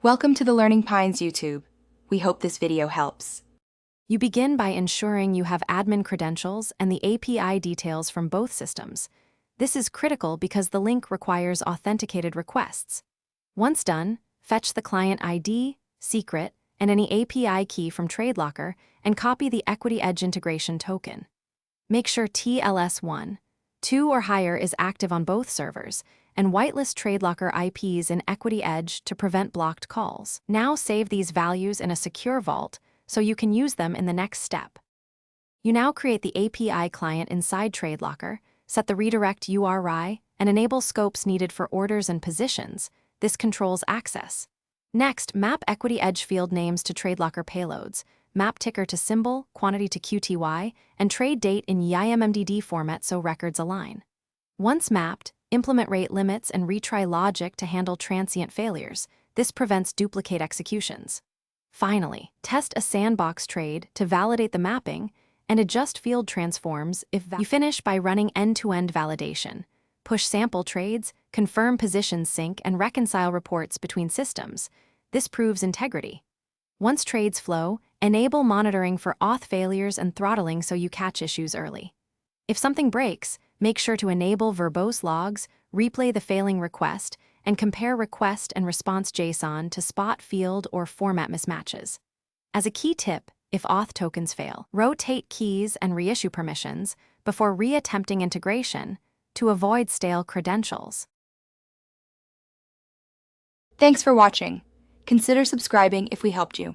Welcome to the Learning Pines YouTube. We hope this video helps. You begin by ensuring you have admin credentials and the API details from both systems. This is critical because the link requires authenticated requests. Once done, fetch the client ID, secret, and any API key from Tradelocker and copy the Equity Edge integration token. Make sure TLS1, 2 or higher is active on both servers, and whitelist Tradelocker IPs in Equity Edge to prevent blocked calls. Now save these values in a secure vault so you can use them in the next step. You now create the API client inside Tradelocker, set the redirect URI, and enable scopes needed for orders and positions. This controls access. Next, map Equity Edge field names to Tradelocker payloads, map ticker to symbol, quantity to QTY, and trade date in YIMMDD format so records align. Once mapped, implement rate limits and retry logic to handle transient failures. This prevents duplicate executions. Finally, test a sandbox trade to validate the mapping and adjust field transforms if you finish by running end-to-end validation. Push sample trades, confirm position sync, and reconcile reports between systems. This proves integrity. Once trades flow, enable monitoring for auth failures and throttling so you catch issues early. If something breaks, make sure to enable verbose logs, replay the failing request, and compare request and response JSON to spot field or format mismatches. As a key tip, if auth tokens fail, rotate keys and reissue permissions before re-attempting integration to avoid stale credentials. Thanks for watching. Consider subscribing if we helped you.